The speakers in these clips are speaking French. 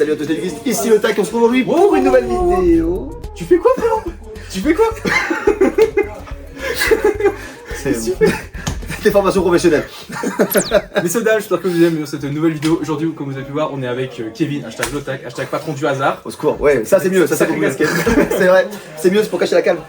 Salut à tous les guistes, ici le Tac, on se retrouve aujourd'hui pour une nouvelle vidéo. Tu fais quoi, frérot? Tu fais quoi? C'est des formations professionnelles. Messieurs dames, j'espère que vous aimez cette nouvelle vidéo. Aujourd'hui, comme vous avez pu voir, on est avec Kevin, hashtag Lotac, hashtag patron du hasard. Au secours, ouais, ça c'est mieux, ça c'est beaucoup mieux. C'est vrai, c'est mieux, c'est pour cacher la calme.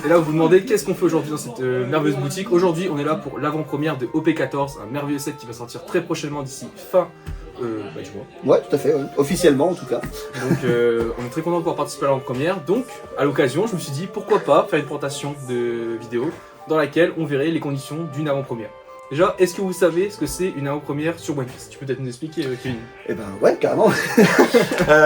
Et là, vous vous demandez qu'est-ce qu'on fait aujourd'hui dans cette merveilleuse boutique. Aujourd'hui, on est là pour l'avant-première de OP14, un merveilleux set qui va sortir très prochainement d'ici fin du mois. Ouais, tout à fait, ouais. Officiellement en tout cas. Donc, on est très content de pouvoir participer à l'avant-première. Donc, à l'occasion, je me suis dit pourquoi pas faire une présentation de vidéo dans laquelle on verrait les conditions d'une avant-première. Déjà, est-ce que vous savez ce que c'est une avant-première sur One Piece? Tu peux peut-être nous expliquer, Kevin? Eh ben ouais, carrément.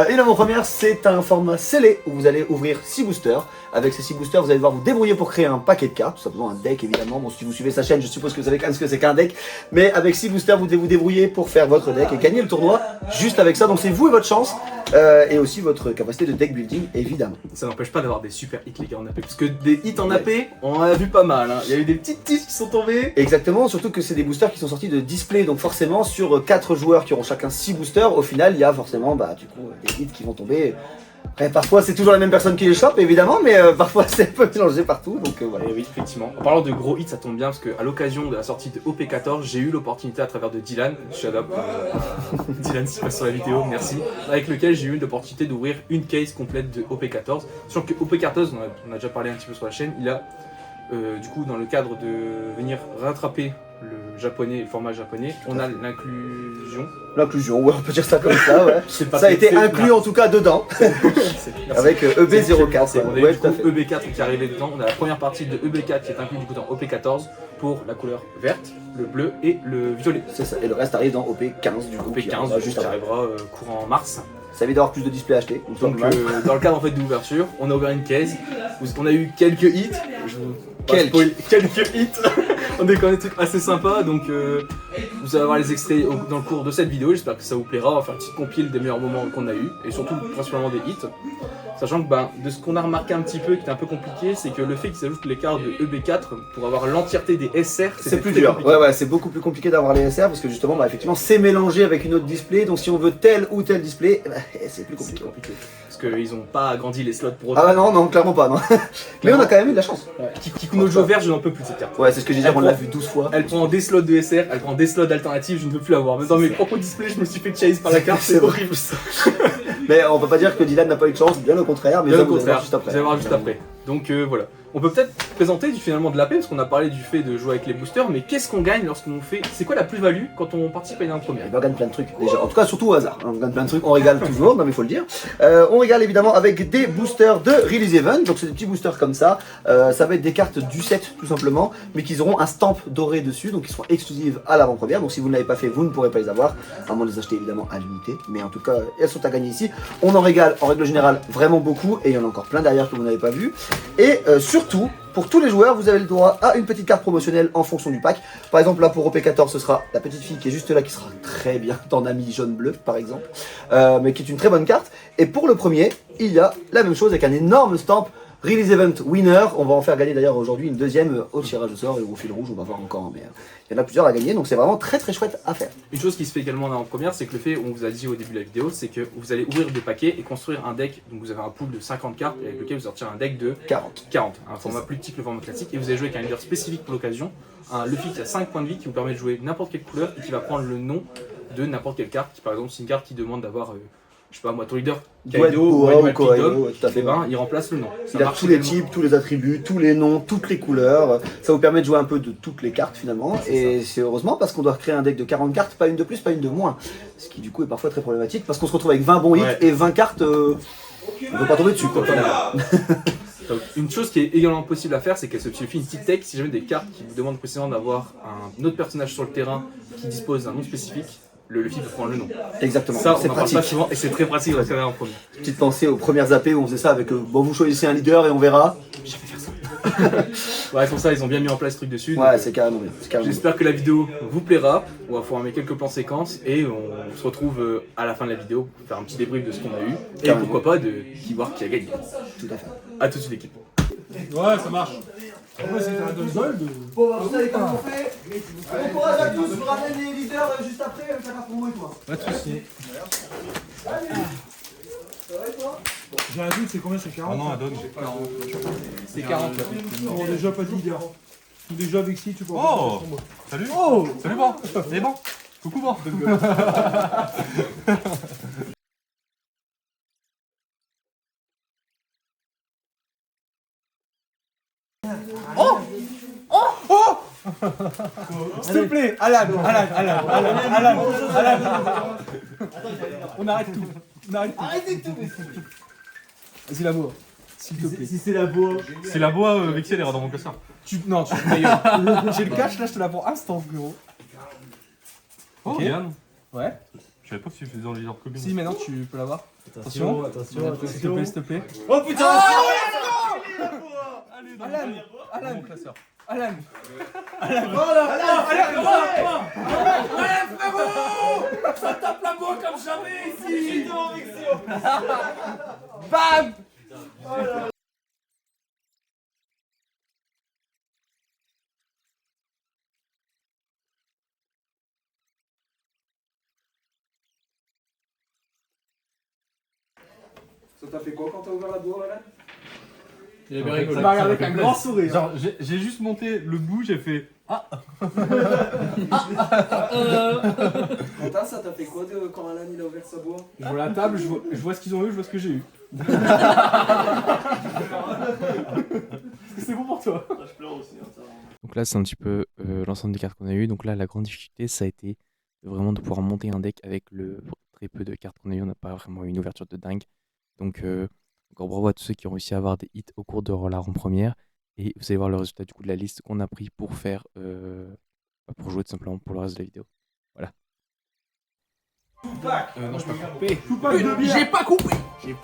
Une avant-première, c'est un format scellé où vous allez ouvrir 6 boosters. Avec ces 6 boosters, vous allez devoir vous débrouiller pour créer un paquet de cartes, tout simplement un deck évidemment. Bon, si vous suivez sa chaîne, je suppose que vous savez quand même ce que c'est qu'un deck. Mais avec 6 boosters, vous devez vous débrouiller pour faire votre deck et gagner le tournoi juste avec ça. Donc c'est vous et votre chance. Et aussi votre capacité de deck building, évidemment. Ça n'empêche pas d'avoir des super hits, les gars, en AP. Parce que des hits en AP, on en a vu pas mal. Hein. Il y a eu des petites hits qui sont tombées. Exactement, surtout que c'est des boosters qui sont sortis de display. Donc forcément, sur 4 joueurs qui auront chacun 6 boosters, au final, il y a forcément du coup, des hits qui vont tomber. Après, parfois, c'est toujours la même personne qui les chope, évidemment, mais parfois, c'est un peu mélangé partout. Donc voilà. Et oui, effectivement. En parlant de gros hits, ça tombe bien parce qu'à l'occasion de la sortie de OP14, j'ai eu l'opportunité à travers de Dylan, shut up, Dylan si tu passes sur la vidéo, merci, avec lequel j'ai eu l'opportunité d'ouvrir une case complète de OP14. Sachant que OP14, on a déjà parlé un petit peu sur la chaîne, il a du coup dans le cadre de venir rattraper le japonais, le format japonais, on a l'inclusion. L'inclusion, ouais, on peut dire ça comme ça, ouais. Pas ça a été inclus en tout cas dedans, avec EB04. On a eu du coup EB4 qui est arrivé dedans. On a la première partie de EB4 qui est inclus du coup dans OP14 pour la couleur verte, le bleu et le violet. C'est ça, et le reste arrive dans OP15 du coup. OP15 juste arrivera courant mars. Ça évite d'avoir plus de displays achetés. Donc dans le cadre en fait de l'ouverture, on a ouvert une case, on a eu quelques hits. Quelques hits. On déconne des trucs assez sympas, donc vous allez avoir les extraits dans le cours de cette vidéo, j'espère que ça vous plaira, on va faire une petite compile des meilleurs moments qu'on a eu, et surtout principalement des hits. Sachant que de ce qu'on a remarqué un petit peu, qui est un peu compliqué, c'est que le fait qu'ils s'ajoutent les cartes de EB4 pour avoir l'entièreté des SR, c'est plus dur. Ouais, c'est beaucoup plus compliqué d'avoir les SR parce que justement, effectivement, c'est mélangé avec une autre display, donc si on veut tel ou tel display, c'est plus compliqué. Parce qu'ils n'ont pas agrandi les slots pour autant. Ah non, clairement pas, non. Mais on a quand même eu de la chance. Ouais. Kikunojo vert, je n'en peux plus de cette carte. Ouais, c'est ce que j'ai dit, on l'a vu 12 fois. Elle prend des slots de SR, elle prend des slots alternatives, je ne peux plus l'avoir. Même dans mes propres displays, je me suis fait chase par la carte, c'est horrible ça. Mais on peut pas dire que Dylan n'a pas eu de chance, bien au contraire, mais bien au vous allez contraire, voir juste après. Vous allez voir juste après. Donc voilà. On peut peut-être présenter finalement de l'AP, parce qu'on a parlé du fait de jouer avec les boosters, mais qu'est-ce qu'on gagne lorsqu'on fait... C'est quoi la plus-value quand on participe à une première? On gagne plein de trucs déjà, en tout cas surtout au hasard, on gagne plein de trucs, on régale toujours, non mais faut le dire. On régale évidemment avec des boosters de Release Event, donc c'est des petits boosters comme ça, ça va être des cartes du set tout simplement, mais qui auront un stamp doré dessus, donc qui seront exclusives à l'avant-première, donc si vous ne l'avez pas fait, vous ne pourrez pas les avoir, à moins de les acheter évidemment à l'unité, mais en tout cas elles sont à gagner ici. On en régale en règle générale vraiment beaucoup, et il y en a encore plein derrière que vous n'avez pas vu, et surtout, pour tous les joueurs, vous avez le droit à une petite carte promotionnelle en fonction du pack. Par exemple, là pour OP14, ce sera la petite fille qui est juste là, qui sera très bien dans Nami jaune-bleu, par exemple, mais qui est une très bonne carte. Et pour le premier, il y a la même chose avec un énorme stamp Release Event Winner. On va en faire gagner d'ailleurs aujourd'hui une deuxième au tirage au sort et au fil rouge, on va voir encore, mais il y en a plusieurs à gagner, donc c'est vraiment très chouette à faire. Une chose qui se fait également en première, c'est que le fait, on vous a dit au début de la vidéo, c'est que vous allez ouvrir des paquets et construire un deck. Donc vous avez un pool de 50 cartes avec lequel vous sortirez un deck de 40, un format plus petit que le format classique, et vous allez jouer avec un leader spécifique pour l'occasion, un Luffy qui a 5 points de vie qui vous permet de jouer n'importe quelle couleur et qui va prendre le nom de n'importe quelle carte. Par exemple, c'est une carte qui demande d'avoir je sais pas moi, ton leader Kaido ou Kingdom, il remplace le nom. Il a tous les types, tous les attributs, tous les noms, toutes les couleurs. Ça vous permet de jouer un peu de toutes les cartes finalement. Et c'est heureusement parce qu'on doit créer un deck de 40 cartes, pas une de plus, pas une de moins. Ce qui du coup est parfois très problématique parce qu'on se retrouve avec 20 bons hits et 20 cartes, on ne peut pas tomber dessus quoi. Donc, une chose qui est également possible à faire, c'est qu'elle se suffit une petite tech si jamais des cartes qui vous demandent précisément d'avoir un autre personnage sur le terrain qui dispose d'un nom spécifique. Le Luffy peut prendre le nom. Exactement, ça c'est pratique. Pas souvent et c'est très pratique de faire en premier. Petite pensée aux premières AP où on faisait ça avec bon, vous choisissez un leader et on verra. J'ai fait faire ça. Ouais, pour ça, ils ont bien mis en place ce truc dessus. Ouais, c'est carrément bien. J'espère que la vidéo vous plaira. On va former quelques plans séquences et on se retrouve à la fin de la vidéo pour faire un petit débrief de ce qu'on a eu. Et pourquoi pas de voir qui a gagné. Tout à fait. A tout de suite, l'équipe. Ouais, ça marche. Après, c'est un Donald. Bon, vous savez comment on fait. Bon courage à tous, je vous ramène les leaders juste après, ça va pour moi et toi. Pas de soucis. Salut. Ça va et toi? J'ai un doute, c'est combien? C'est 40? Ah non, donne. C'est 40. On est déjà pas de leader. Ou déjà avec si tu peux. Oh. Salut. Oh. Salut, bon. Salut, bon. Coucou, bon. S'il te plaît, Alan. On arrête tout. Arrêtez tout. Vas-y, la bois. S'il te plaît. Si c'est la bois. C'est la bois, Vexi, elle ira dans mon classeur. Non, tu fais meilleur. J'ai le cash, là, je te la prends instant, frérot. Oh, Ok. Yann. Ouais. Je savais pas que tu faisais dans les leaders communes. Si, maintenant tu peux l'avoir. Attention. S'il te plaît. Oh putain. Alan. Mon classeur. Alan. Ça tape la bois comme jamais ici. Bam. Ça t'a fait quoi quand t'as ouvert la boîte, Alan? Il a bien Tu rigolé. m'as regardé avec un grand sourire. Genre, j'ai juste monté le bout, j'ai fait. Quentin, ça t'a fait quoi quand Alan il a ouvert sa boîte? Je vois la table, je vois ce qu'ils ont eu, je vois ce que j'ai eu. C'est bon pour toi. Donc là, c'est un petit peu l'ensemble des cartes qu'on a eues. Donc là, la grande difficulté, ça a été vraiment de pouvoir monter un deck avec le très peu de cartes qu'on a eues. On n'a pas vraiment eu une ouverture de dingue. Donc encore bravo à tous ceux qui ont réussi à avoir des hits au cours de la ronde première. Et vous allez voir le résultat du coup de la liste qu'on a pris pour faire, pour jouer tout simplement pour le reste de la vidéo. Voilà. Non, je peux pas couper. J'ai pas coupé. J'ai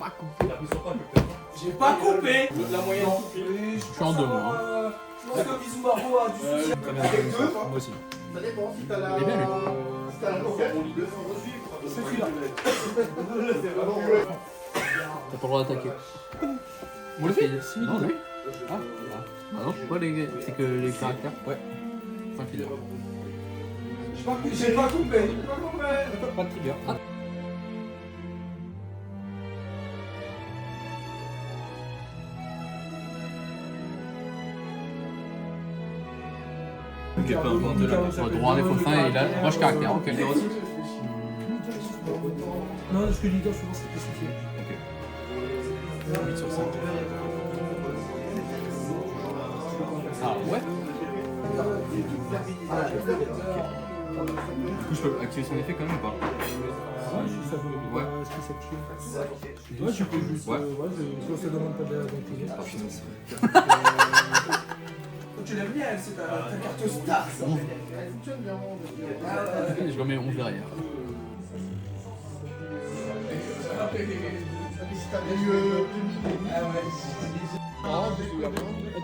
pas coupé. La moyenne. Je suis en deux, moi. Je pense que Bisou Margot a du soutien. Avec deux, Moi aussi. ça dépend si t'as la. Il est bien, lui. Si t'as la locale, le resuivre. C'est celui-là. C'est vraiment ouais. T'as pas le droit d'attaquer. Moi, le fait. Non, lui. Ah non, je sais pas, c'est que les caractères. Ouais. 5 leaders. J'ai pas coupé. Pas de trigger. Ah. Ok, peu importe, là. Droit, il faut fin et là, roche caractère. Ok, le aussi. Non, ce que leader souvent c'est spécifié. Ok. 8 sur 5. Ah ouais. Du coup, je peux activer son effet quand même ou pas? Ouais, si ça veut Ouais. pas spécifié. Ouais, tu peux juste. Ouais. Soit ça demande pas d'intégrer. Tu l'aimes bien, c'est ta carte star, ça. Je remets 11 derrière.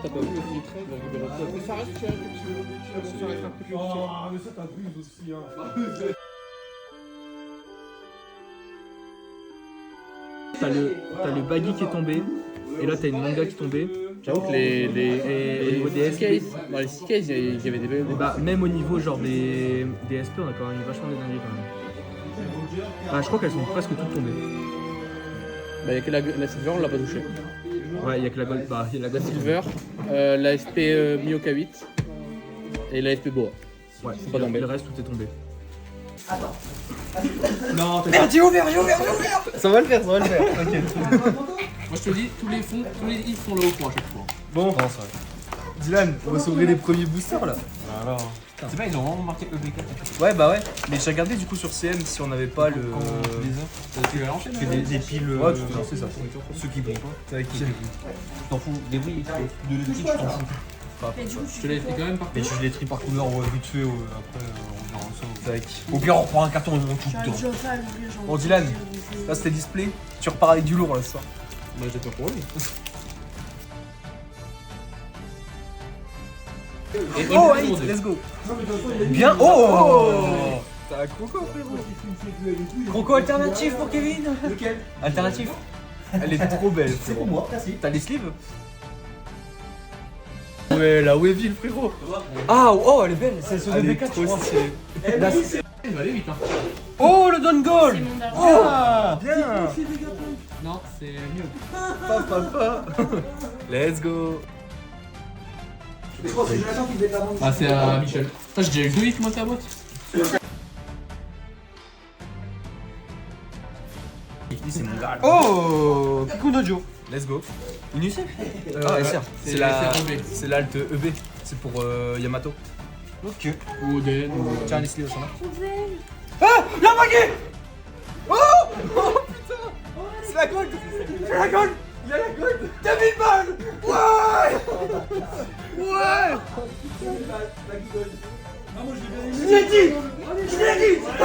T'as pas vu le filtré? Ça reste cher. Ah, mais ça t'abuses aussi, hein. T'as le baggy qui est tombé, et là t'as une manga qui est tombée. J'avoue que les au niveau des SP, dans les 6 cases, il y avait des belles. bah, même au niveau genre des SP, on a quand même eu vachement des dingueries quand même. Bah, je crois qu'elles sont presque toutes tombées. Bah, il y a que la Silver, on l'a pas touché. Ouais, il y a que la gold, bah, il y a la La gold. Silver, la SP Mioka 8 et la SP Boa. Ouais, pas tombé. le reste tout est tombé. Non, t'as Merde, j'ai ouvert. Ça va le faire, t'inquiète. Moi je te dis, tous les hits sont là au point à chaque fois. Bon, Dylan, on va s'ouvrir les premiers boosters là. Voilà. C'est pas, ils ont vraiment marqué EB4. Ouais, bah ouais. Mais j'ai regardé du coup sur CM si on avait pas le. Tu vas l'enchaîner. Des piles. Ouais, tout c'est ça. Ceux qui brillent. C'est avec qui? Tu t'en fous. Des brilles, de l'électrique, tu t'en fous. Je te l'ai fait quand même par Mais contre. je les trie par couleur vite fait, après on verra ça. C'est avec. Au pire, on reprend un carton et on tout dedans. Bon, Dylan, là c'était display. Tu repars avec du lourd là ce soir. Bah, j'ai peur pour lui. Et Oh, hit, let's go. Bien. Oh, t'as un croco, frérot. Croco alternatif pour Kevin. Lequel? Alternatif. Elle est trop belle. C'est pour moi, merci. T'as les sleeves? Ouais, la Waville, frérot. Ah, oh, elle est belle, c'est celle de Elle est B4, trop je crois. stylée. Là, Il va aller vite, hein. oh, le Don Goal. C'est mon argent. Oh, Bien. Non, c'est mieux. Papa. Let's go. Je pense que Jonathan qui devait être avant. Ah, c'est à Michel. Putain, j'ai déjà eu 2 hits, moi, ta boîte. C'est mon gars. oh, Kunojo. Let's go. Unicef. Ah, SR. C'est la... SR EB. C'est l'alt EB. C'est pour Yamato. Ok. Ou Oden. Ou... Tiens, Leslie, au centre. Ah, la baguette. C'est la gold. C'est la gold. Il y a la gold. 2000 balles. Ouais. Ouais. Je l'ai dit. Je l'ai dit. C'est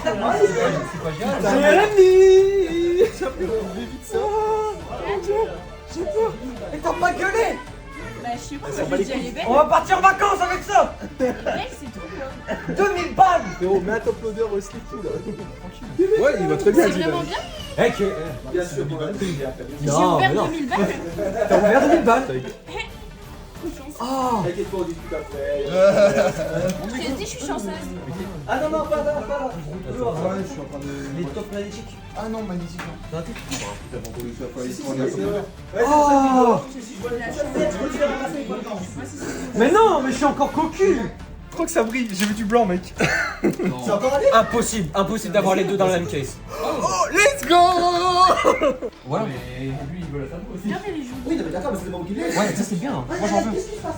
pas moi. C'est pas génial. Jérémy. Vite ça. J'ai peur. Et t'as pas gueulé. Bah, je sais pas, moi, je dis elle est belle. On va partir en vacances avec ça. Elle est belle, c'est tout. 2000 balles. Frérot, mets un top loader au slip tout là. Ouais, il va très bien. C'est vraiment bien. Eh, que... Bien sûr, J'ai Non, mais ouvert non. 2000 balles. T'as ouvert 2000 balles. Oh. T'inquiète pas, on discute après. Je t'ai dit, je suis chanceuse. Ah non, non, pas là, pas là. Ouais, je suis en train de. Les top magnétiques. Ah non, magnifique. Dans la tête. Oh. Mais non, mais je suis encore cocu. Je crois que ça brille. J'ai vu du blanc, mec. C'est encore allé? Impossible, impossible d'avoir les deux dans la même case. Oh, let's go. Voilà. Mais lui, il veut la table aussi. Regarde, elle est jolie. Oui, non, mais d'accord, mais c'est moi qui l'ai. Ouais, ça c'est bien. Moi j'en veux. Qu'est-ce qui se passe?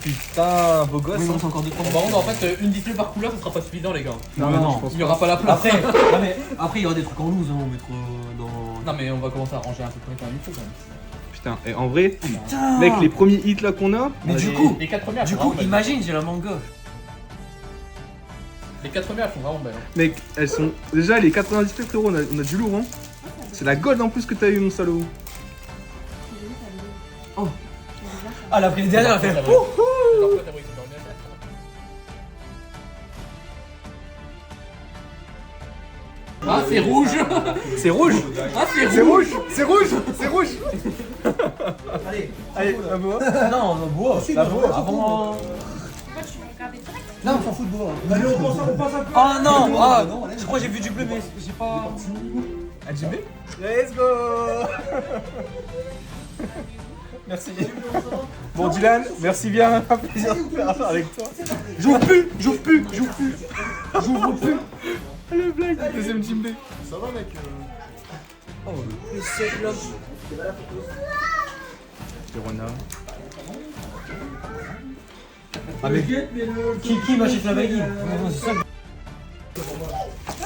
Putain, beau gosse. Oui, il reste encore 2-3 Par contre, en fait, une display par couleur, ça sera pas suffisant, les gars. Non, mais non. je pense Il n'y aura pas la place. Après, non, mais après il y aura des trucs en loose, hein, on mettra dans. Non, mais on va commencer à ranger un peu quand même. Il faut quand même. Putain, et en vrai, Putain. mec, les premiers hits là qu'on a. Mais du coup, Les 4 premières, du elles sont coup, vraiment belles. imagine, j'ai la main gauche. Les 4 premières, elles sont vraiment belles. hein. Mec, elles sont. Déjà, les 90 faits, frérot, on a du lourd, hein. C'est la gold en plus que t'as eu, mon salaud. Ah, la prise derrière, elle fait. Genre, toi, t'as voulu dormir. Ah, c'est rouge. C'est rouge. Ah, c'est C'est rouge. rouge. C'est rouge. C'est rouge. Allez, Allez, un beau. Non, on boit. La bois avant. Pourquoi tu veux regarder direct? non, on s'en fout de boire. Allez, on pense un peu. Oh non, ah, je crois que j'ai vu du bleu, mais j'ai pas. AJB. Let's go. Merci. Bon, Dylan, merci bien. Un plaisir de faire affaire avec toi. J'ouvre plus. J'ouvre plus. J'ouvre plus. J'ouvre plus. Le blague, deuxième Jimbe. Ça va, mec Oh, le sec là. Corona. Ah, mais qui m'achète la baguille? C'est ça.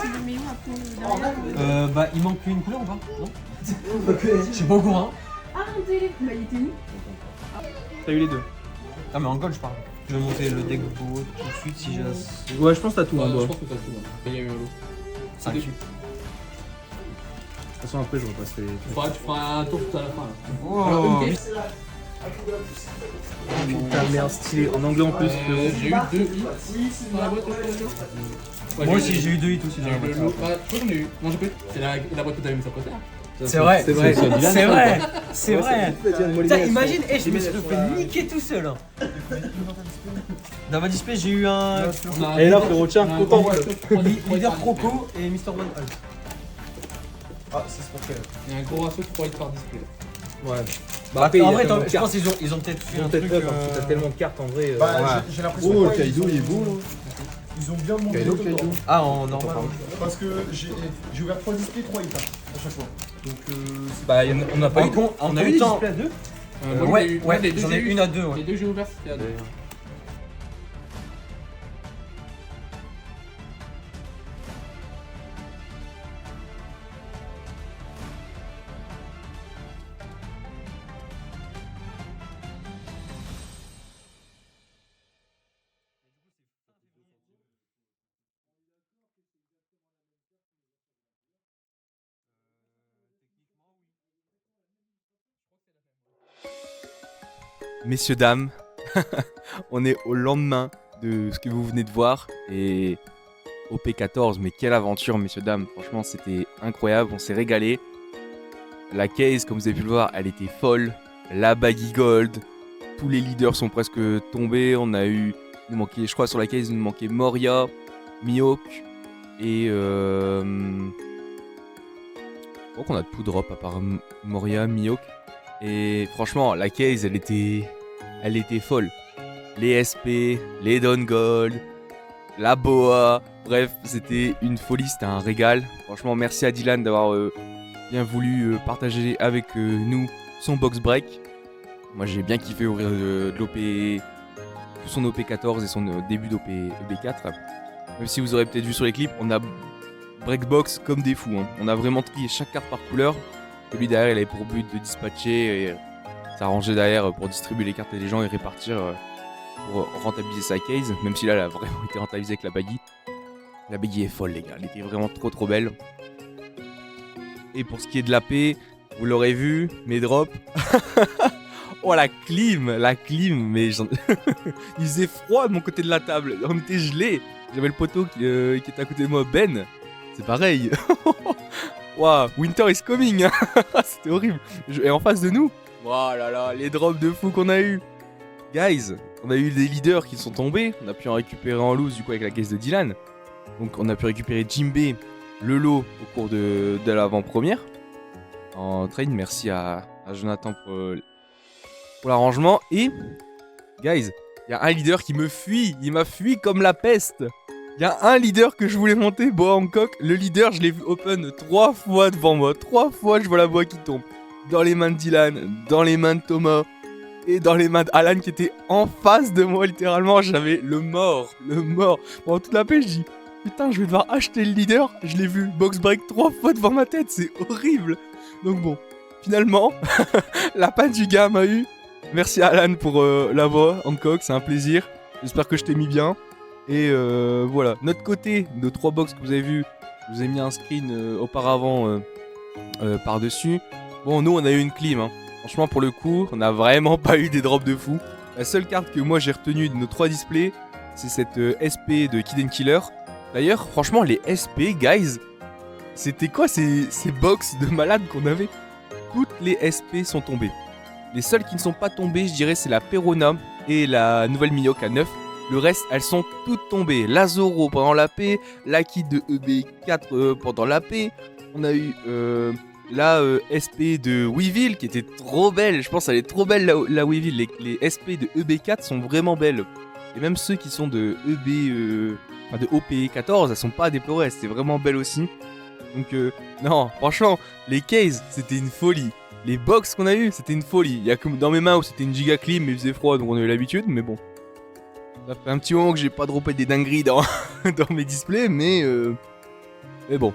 Tu le mets où après derrière? Bah, il manque une couleur ou pas? Non? Je suis pas au courant. Ah, mon télé. Bah, il était où? T'as eu les deux. Ah, mais en gold, je parle. Je vais monter le deck beau tout de suite si j'ai. Ouais, je pense que t'as tout en Je bois. pense que t'as tout. hein. Il y a eu un lot. 5. De toute façon, après, je repasserai. Tu feras un tour tout à la fin. Là. Oh. Une caisse. Putain, merde, stylé. En anglais en plus, frérot. J'ai eu 2 hits dans la boîte. Ouais, Moi aussi, j'ai eu 2 hits aussi dans la J'ai eu boîte. le lot. Bah, je crois qu'on a eu. Non, j'ai pas eu. C'est la boîte que t'avais mise à côté. C'est vrai, C'est vrai. c'est vrai, c'est vrai. Putain, Putain, imagine, je me suis fait niquer tout seul. hein. Dans ma display, j'ai eu un Et là, frérot, tiens, content. Leader Croco et Mr. One Hulk. Ah, c'est pour quel? Il y a un gros ratio qui pourrait être par display. Ouais. Bah, après, il y a en vrai, tellement de je cartes. pense qu'ils ont peut-être fait un Peut-être truc. pas, parce que t'as tellement de cartes en vrai. Bah, ouais. j'ai l'impression Oh, que le Kaido, il est beau. ils ont bien monté Kaido, le Kaido. temps. Ah, en normal. Parce que j'ai ouvert 3 displays, 3 hits à chaque fois. Donc, Bah, on n'a pas eu. On a eu temps. à deux. Ouais, j'en ai une à 2. Les deux que j'ai ouverts, c'était à 2. Messieurs, dames, on est au lendemain de ce que vous venez de voir et au P14, mais quelle aventure, messieurs, dames, franchement c'était incroyable, on s'est régalé. La case, comme vous avez pu le voir, elle était folle, la Baggy Gold. Tous les leaders sont presque tombés. On a eu, il nous manquait, je crois sur la case il nous manquait Moria, Mihawk et je crois qu'on a tout drop à part Moria, Mihawk. Et franchement la case elle était folle. Les SP, les Dawn Gold, la Boa, bref c'était une folie, c'était un régal. Franchement merci à Dylan d'avoir bien voulu partager avec nous son box break. Moi j'ai bien kiffé ouvrir de l'OP, tout son OP14 et son début d'OP EB4. Même si vous aurez peut-être vu sur les clips, on a breakbox comme des fous. Hein. On a vraiment trié chaque carte par couleur. Celui derrière il avait pour but de dispatcher et s'arranger derrière pour distribuer les cartes des gens et répartir pour rentabiliser sa case. Même si là elle a vraiment été rentabilisée avec la Baggy. La Baggy est folle les gars, elle était vraiment trop belle. Et pour ce qui est de l'AP, vous l'aurez vu, mes drops. Oh la clim, mais il faisait froid de mon côté de la table, on était gelés. J'avais le poteau qui était à côté de moi, Ben, c'est pareil. Wow, winter is coming. C'était horrible. Et en face de nous, oh là là, les drops de fou qu'on a eu. Guys, on a eu des leaders qui sont tombés, on a pu en récupérer en loose du coup avec la caisse de Dylan. Donc on a pu récupérer Jimbe, le lot au cours de l'avant-première. En trade, merci à Jonathan pour l'arrangement. Et, guys, il y a un leader qui me fuit. Il m'a fui comme la peste. Il y a un leader que je voulais monter, Boa Hancock. Le leader, je l'ai vu open 3 fois devant moi. 3 fois, je vois la Boa qui tombe. Dans les mains de Dylan, dans les mains de Thomas et dans les mains d'Alan qui était en face de moi, littéralement. J'avais le mort. Pendant toute la paix, je dis, putain, je vais devoir acheter le leader. Je l'ai vu box break 3 fois devant ma tête. C'est horrible. Donc bon, finalement, la panne du gars m'a eu. Merci à Alan pour la voix, Hancock, c'est un plaisir. J'espère que je t'ai mis bien. Et voilà, notre côté de 3 box que vous avez vu, je vous ai mis un screen auparavant par-dessus. Bon, nous on a eu une clim. Hein. Franchement, pour le coup, on n'a vraiment pas eu des drops de fou. La seule carte que moi j'ai retenue de nos 3 displays, c'est cette SP de Kid & Killer. D'ailleurs, franchement, les SP, guys, c'était quoi ces box de malades qu'on avait? Toutes les SP sont tombées. Les seules qui ne sont pas tombées, je dirais, c'est la Perona et la nouvelle Mihawk à 9. Le reste, elles sont toutes tombées. La Zoro pendant l'AP, la Kid de EB4 pendant l'AP. On a eu la SP de Weevil qui était trop belle. Je pense qu'elle est trop belle, la Weevil. Les SP de EB4 sont vraiment belles. Et même ceux qui sont de de OP14, elles sont pas à déplorer. C'était vraiment belle aussi. Donc non, franchement, les cases, c'était une folie. Les box qu'on a eu, c'était une folie. Il y a comme dans mes mains où c'était une giga clim mais il faisait froid donc on a eu l'habitude, mais bon. Ça fait un petit moment que j'ai pas droppé des dingueries dans mes displays, mais bon.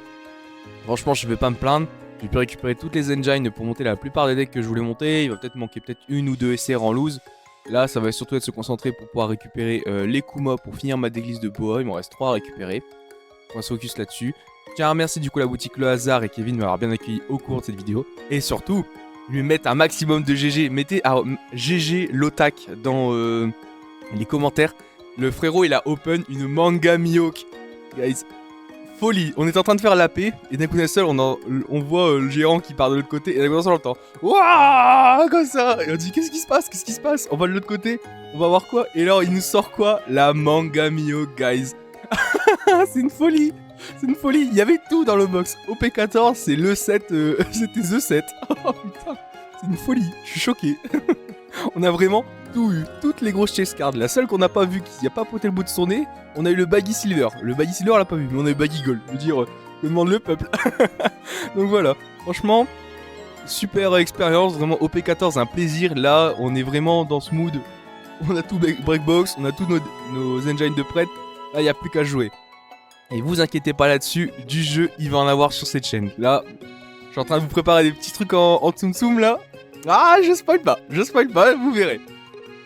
Franchement, je vais pas me plaindre. J'ai pu récupérer toutes les engines pour monter la plupart des decks que je voulais monter. Il va peut-être manquer une ou deux SR en loose. Là, ça va surtout être se concentrer pour pouvoir récupérer les Kuma pour finir ma decklist de Boa. Il m'en reste 3 à récupérer. On va se focus là-dessus. Je tiens à remercier du coup la boutique Le Hasard et Kevin de m'avoir bien accueilli au cours de cette vidéo. Et surtout, lui mettre un maximum de GG. Mettez GG Lotak dans les commentaires. Le frérot il a open une manga Mihawk. Guys, folie. On est en train de faire l'AP et d'un coup d'un seul on voit le géant qui part de l'autre côté et d'un coup d'un seul on entend waouh comme ça. Et on dit qu'est-ce qui se passe? On va de l'autre côté, on va voir quoi. Et là il nous sort quoi? La manga Mihawk, guys. C'est une folie. C'est une folie, il y avait tout dans le box. OP14, c'est le 7, c'était The 7. Oh putain, c'est une folie, je suis choqué. On a vraiment tout eu, toutes les grosses chase cards. La seule qu'on n'a pas vue, qui n'a pas poté le bout de son nez, on a eu le Baggy Silver. Le Baggy Silver, on l'a pas vu, mais on a eu Baggy Gold. Je veux dire, que demande le peuple. Donc voilà, franchement, super expérience, vraiment OP14, un plaisir. Là, on est vraiment dans ce mood. On a tout Breakbox, on a tous nos engines de prête. Là, il n'y a plus qu'à jouer. Et vous inquiétez pas là-dessus, du jeu, il va en avoir sur cette chaîne. Là, je suis en train de vous préparer des petits trucs en tsum tsum là. Ah, je spoil pas, vous verrez.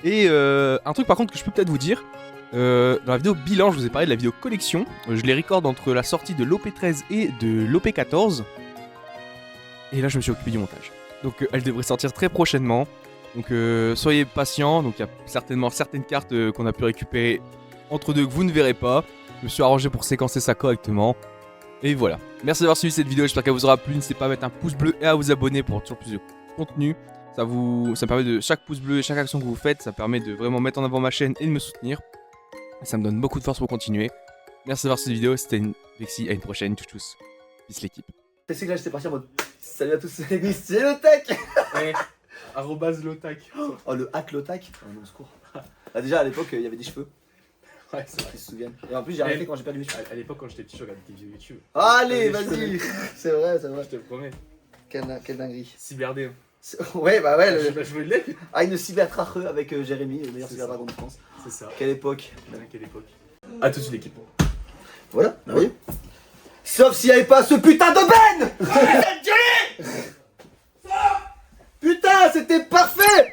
Et un truc par contre que je peux peut-être vous dire, dans la vidéo bilan, je vous ai parlé de la vidéo collection. Je les recorde entre la sortie de l'OP13 et de l'OP14. Et là, je me suis occupé du montage. Donc elle devrait sortir très prochainement. Donc soyez patients, donc il y a certainement certaines cartes qu'on a pu récupérer entre deux que vous ne verrez pas. Je me suis arrangé pour séquencer ça correctement. Et voilà. Merci d'avoir suivi cette vidéo, j'espère qu'elle vous aura plu. N'hésitez pas à mettre un pouce bleu et à vous abonner pour toujours plus de contenu. Ça me permet de chaque pouce bleu, chaque action que vous faites, ça permet de vraiment mettre en avant ma chaîne et de me soutenir. Et ça me donne beaucoup de force pour continuer. Merci d'avoir cette vidéo, c'était Vexy, à une prochaine, tchuss. Peace l'équipe. C'est que là j'étais parti en mode salut à tous, c'est le tech. Ouais. @lotac. Oh le hack Lotac. Oh non, au secours. Ah, déjà à l'époque il y avait des cheveux, Ouais, c'est vrai. qui se souviennent. Et en plus j'ai arrêté quand j'ai perdu mes cheveux. À l'époque, quand j'étais petit, je regardais des vidéos YouTube. Allez, T'as des vas-y. C'est vrai, c'est vrai. Je te le promets. Quelle dinguerie. Cyberdé. Ouais, bah ouais, Je le... vais jouer de l'œil. Ah, une cybertrache avec Jérémy, le meilleur C'est cyberdragon de France. C'est ça. Quelle époque. À quelle époque. À toute une équipe. Voilà, vous voyez. Sauf s'il n'y avait pas ce putain de Ben. Putain, c'était parfait.